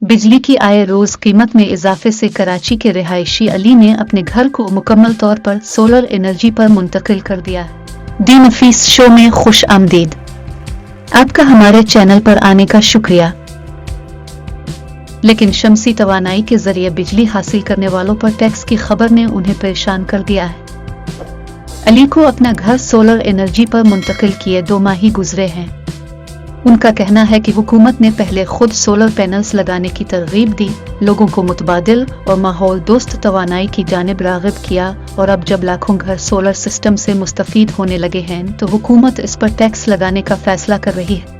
बिजली की आए रोज कीमत में इजाफे से कराची के रिहायशी अली ने अपने घर को मुकम्मल तौर पर सोलर एनर्जी पर मुंतकिल कर दिया है। दी नफीस शो में खुश आमदीद। आपका हमारे चैनल पर आने का शुक्रिया। लेकिन शमसी तवानाई के जरिए बिजली हासिल करने वालों पर टैक्स की खबर ने उन्हें परेशान कर दिया है। अली को अपना घर सोलर एनर्जी पर मुंतकिल किए 2 माह ही गुजरे हैं। उनका कहना है कि हुकूमत ने पहले खुद सोलर पैनल्स लगाने की तरगीब दी, लोगों को मुतबादिल और माहौल दोस्त तवानाई की जानिब राग़िब किया, और अब जब लाखों घर सोलर सिस्टम से मुस्तफ़ीद होने लगे हैं तो हुकूमत इस पर टैक्स लगाने का फैसला कर रही है।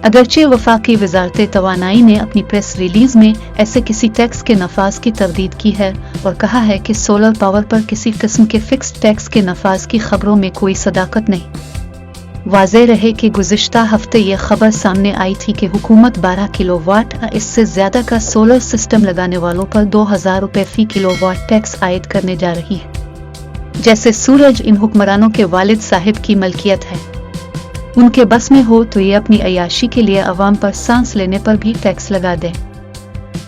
अगरचे वफाकी वज़ारत तवानाई ने अपनी प्रेस रिलीज में ऐसे किसी टैक्स के नफाज की तरदीद की है और कहा है कि सोलर पावर पर किसी किस्म के फिक्स्ड टैक्स के नफाज की खबरों में कोई सदाकत नहीं। वाज़े रहे कि गुज़िश्ता हफ्ते ये खबर सामने आई थी कि हुकूमत 12 किलोवाट इससे ज़्यादा का सोलर सिस्टम लगाने वालों पर 2000 रुपये फ़ी किलोवाट टैक्स आयद करने जा रही है। जैसे सूरज इन हुक्मरानों के वालिद साहिब की मलकियत है, उनके बस में हो तो ये अपनी अयाशी के लिए अवाम पर सांस लेने पर भी टैक्स लगा दें।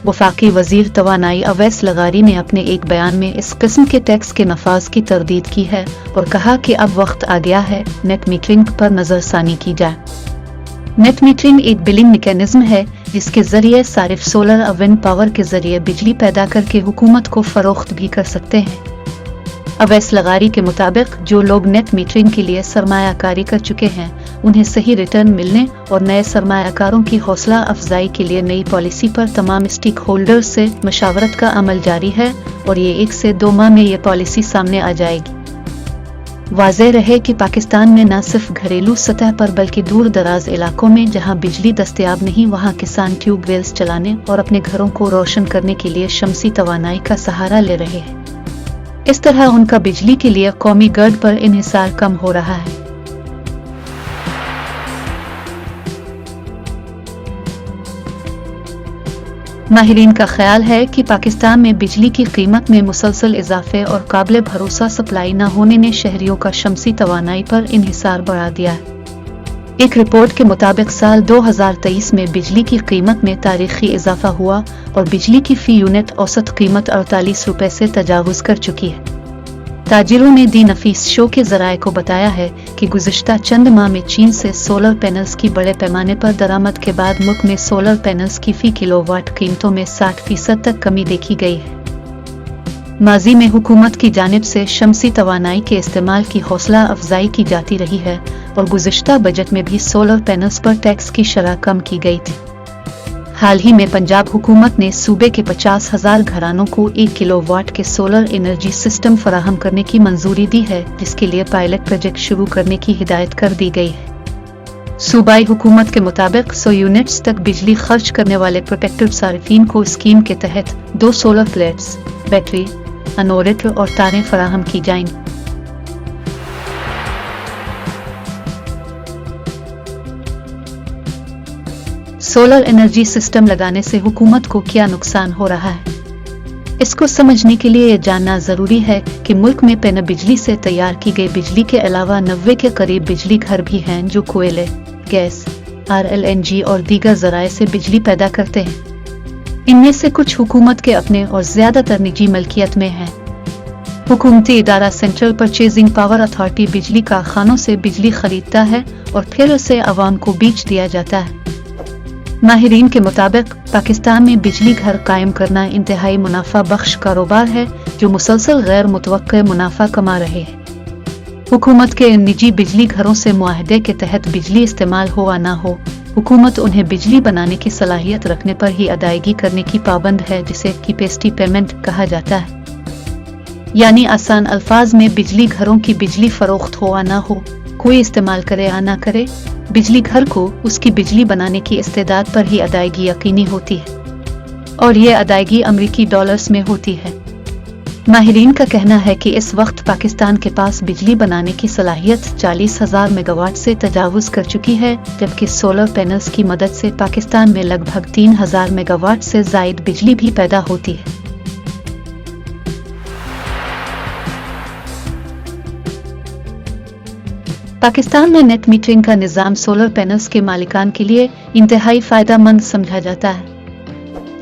वफाकी वजीर तवानाई अवैस लगारी ने अपने एक बयान में इस किस्म के टैक्स के नफाज की तरदीद की है और कहा कि अब वक्त आ गया है नेट मीटरिंग पर नजरसानी की जाए। नेट मीटरिंग एक बिलिंग मैकेनिज्म है जिसके जरिए सारिफ सोलर और विंड पावर के जरिए बिजली पैदा करके हुकूमत को फरोख्त भी कर सकते हैं। अवैस लगारी के मुताबिक जो लोग नेट मीटरिंग के लिए सरमायाकारी कर चुके हैं उन्हें सही रिटर्न मिलने और नए सरमायाकारों की हौसला अफजाई के लिए नई पॉलिसी पर तमाम स्टेक होल्डर्स से मशावरत का अमल जारी है और ये 1 से 2 माह में ये पॉलिसी सामने आ जाएगी। वाज़े रहे कि पाकिस्तान में न सिर्फ घरेलू सतह पर बल्कि दूर दराज इलाकों में जहां बिजली दस्तयाब नहीं वहां किसान ट्यूबवेल्स चलाने और अपने घरों को रोशन करने के लिए शमसी तवानाई का सहारा ले रहे हैं। इस तरह उनका बिजली के लिए कौमी गर्ड पर इन्हिसार कम हो रहा है। माहिरीन का ख्याल है कि पाकिस्तान में बिजली की कीमत में मुसलसल इजाफे और काबिल भरोसा सप्लाई न होने ने शहरियों का शमसी तवानाई पर इन्हिसार बढ़ा दिया है। एक रिपोर्ट के मुताबिक साल 2023 में बिजली की कीमत में तारीखी इजाफा हुआ और बिजली की फी यूनिट औसत कीमत 48 रुपये से तजावुज कर चुकी है। ताजिरों ने दी नफीस शो के जराये को बताया है कि गुज़िश्ता चंद माह में चीन से सोलर पैनल्स की बड़े पैमाने पर दरामद के बाद मुल्क में सोलर पैनल्स की फी किलोवाट कीमतों में 60% तक कमी देखी गई है। माजी में हुकूमत की जानिब से शमसी तवानाई के इस्तेमाल की हौसला अफजाई की जाती रही है और गुज़िश्ता बजट में भी सोलर पैनल्स पर टैक्स की शरह कम की गई थी। हाल ही में पंजाब हुकूमत ने सूबे के 50,000 घरानों को 1 किलोवाट के सोलर एनर्जी सिस्टम फराहम करने की मंजूरी दी है, जिसके लिए पायलट प्रोजेक्ट शुरू करने की हिदायत कर दी गई है। सूबाई हुकूमत के मुताबिक 100 यूनिट्स तक बिजली खर्च करने वाले प्रोटेक्टेड सारिफीन को स्कीम के तहत 2 सोलर प्लेट्स, बैटरी, अनोरेटर और तारें फराहम की जाएंगी। सोलर एनर्जी सिस्टम लगाने से हुकूमत को क्या नुकसान हो रहा है, इसको समझने के लिए यह जानना जरूरी है कि मुल्क में पेन बिजली से तैयार की गई बिजली के अलावा 90 के करीब बिजली घर भी हैं जो कोयले, गैस, RLNG और दीगर जराए से बिजली पैदा करते हैं। इनमें से कुछ हुकूमत के अपने और ज्यादातर निजी मलकियत में हैं। हुकूमती इदारा सेंट्रल परचेजिंग पावर अथॉरिटी बिजली कारखानों से बिजली खरीदता है और फिर उसे अवाम को बेच दिया जाता है। माहिरीन के मुताबिक पाकिस्तान में बिजली घर कायम करना इंतहाई मुनाफा बख्श कारोबार है जो मुसलसल गैर मुतवक्के मुनाफा कमा रहे हैं। हुकूमत के इन निजी बिजली घरों से मुआहदे के तहत बिजली इस्तेमाल हो या ना हो, हुकूमत उन्हें बिजली बनाने की सलाहियत रखने पर ही अदायगी करने की पाबंद है, जिसे कैपेसिटी पेमेंट कहा जाता है। यानी आसान अल्फाज में बिजली घरों की बिजली फरोख्त हो या ना हो, कोई इस्तेमाल करे या ना करे, बिजली घर को उसकी बिजली बनाने की इस्तेदाद पर ही अदायगी यकीनी होती है और ये अदायगी अमरीकी डॉलर्स में होती है। माहिरीन का कहना है कि इस वक्त पाकिस्तान के पास बिजली बनाने की सलाहियत 40,000 मेगावाट से तजावुज कर चुकी है, जबकि सोलर पैनल्स की मदद से पाकिस्तान में लगभग 3,000 मेगावाट से जायद बिजली भी पैदा होती है। पाकिस्तान में नेट मीटरिंग का निज़ाम सोलर पैनल्स के मालिकान के लिए इंतहाई फायदेमंद समझा जाता है।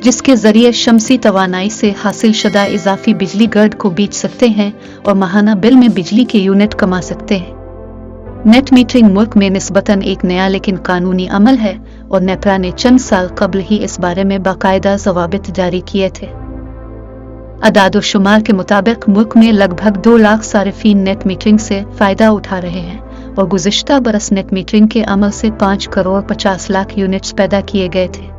जिसके जरिए शमसी तवानाई से हासिल शुदा इजाफी बिजली ग्रिड को बेच सकते हैं और माहाना बिल में बिजली के यूनिट कमा सकते हैं। नेट मीटरिंग मुल्क में निस्बतन एक नया लेकिन कानूनी अमल है और नेपरा ने चंद साल कबल ही इस बारे में बाकायदा ज़वाबित जारी किए थे। अदाद-ओ-शुमार के मुताबिक मुल्क में लगभग 2 लाख सारिफीन नेट मीटरिंग से फ़ायदा उठा रहे हैं और गुज़िश्ता बरस नेट मीटरिंग के अमल से 5 करोड़ 50 लाख यूनिट्स पैदा किए गए थे।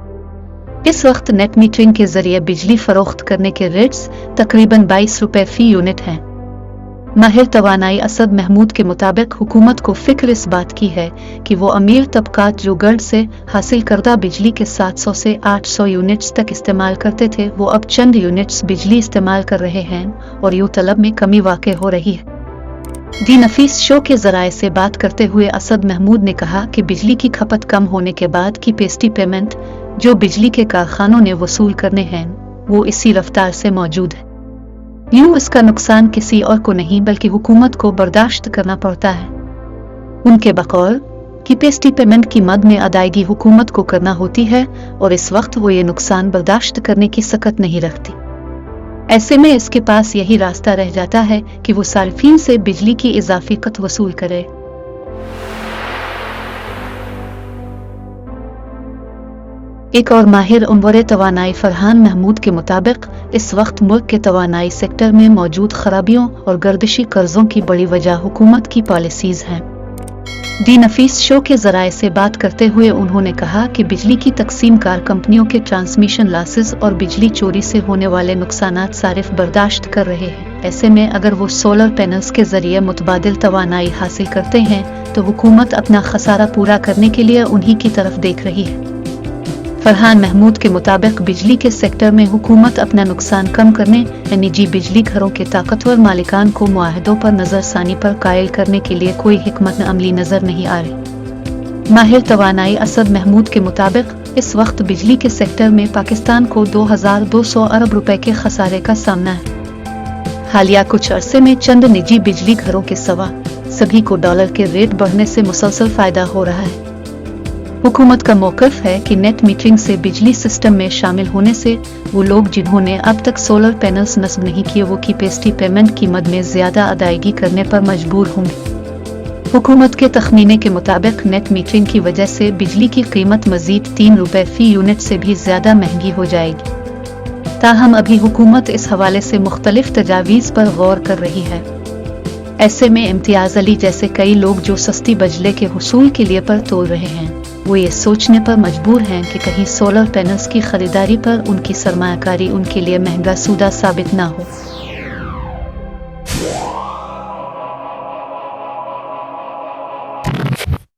इस वक्त नेट मीटरिंग के जरिए बिजली फरोख्त करने के रेट्स तकरीबन 22 रुपए फी यूनिट हैं। माहिर तवानाई असद महमूद के मुताबिक हुकूमत को फिक्र इस बात की है कि वो अमीर तबकात जो ग्रिड से हासिल करदा बिजली के 700 से 800 यूनिट्स तक इस्तेमाल करते थे वो अब चंद यूनिट्स बिजली इस्तेमाल कर रहे हैं और यूं तलब में कमी वाक़ हो रही है। दी नफीस शो के ज़राए से बात करते हुए असद महमूद ने कहा कि बिजली की खपत कम होने के बाद की पेस्टी पेमेंट जो बिजली के कारखानों ने वसूल करने हैं वो इसी रफ्तार से मौजूद है। यूं इसका नुकसान किसी और को नहीं बल्कि हुकूमत को बर्दाश्त करना पड़ता है। उनके बकौल कि पेस्टी पेमेंट की मद में अदायगी हुकूमत को करना होती है और इस वक्त वो ये नुकसान बर्दाश्त करने की सकत नहीं रखती। ऐसे में इसके पास यही रास्ता रह जाता है कि वो सारिफीन से बिजली की इजाफी कत वसूल करे। एक और माहिर उम्र तवानाई फरहान महमूद के मुताबिक इस वक्त मुल्क के तवानाई सेक्टर में मौजूद खराबियों और गर्दिशी कर्जों की बड़ी वजह हुकूमत की पॉलिसीज हैं। दी नफीस शो के ज़राए से बात करते हुए उन्होंने कहा कि बिजली की तकसीम कार कंपनियों के ट्रांसमिशन लॉसेस और बिजली चोरी से होने वाले नुकसानात सारिफ बर्दाश्त कर रहे हैं। ऐसे में अगर वो सोलर पैनल्स के जरिए मुतबादिल तवानाई हासिल करते हैं तो हुकूमत अपना खसारा पूरा करने के लिए उन्हीं की तरफ देख रही है। फरहान महमूद के मुताबिक बिजली के सेक्टर में हुकूमत अपना नुकसान कम करने या निजी बिजली घरों के ताकतवर मालिकान को मुआहदों पर नजरसानी पर कायल करने के लिए कोई हिकमत अमली नजर नहीं आ रही। माहिर तवानाई असद महमूद के मुताबिक इस वक्त बिजली के सेक्टर में पाकिस्तान को 2200 अरब रुपए के खसारे का सामना है। हालिया कुछ अरसे में चंद निजी बिजली घरों के सवा सभी को डॉलर के रेट बढ़ने से मुसलसल फायदा हो रहा है। हुकूमत का मौक़िफ़ है कि नेट मीटरिंग से बिजली सिस्टम में शामिल होने से वो लोग जिन्होंने अब तक सोलर पैनल्स नस्ब नहीं किए वो की पेस्टी पेमेंट की मद में ज़्यादा अदायगी करने पर मजबूर होंगे। हुकूमत के तखमीने के मुताबिक नेट मीटरिंग की वजह से बिजली की कीमत मज़ीद 3 रुपए फी यूनिट से भी ज़्यादा महंगी हो जाएगी। ताहम अभी हुकूमत इस हवाले से मुख्तलिफ तजावीज़ पर गौर कर रही है। ऐसे में इम्तियाज़ अली जैसे कई लोग जो सस्ती बिजली के हुसूल के लिए पर तोल रहे हैं वो ये सोचने पर मजबूर हैं कि कहीं सोलर पैनल्स की खरीदारी पर उनकी सरमायाकारी उनके लिए महंगा सूदा साबित ना हो।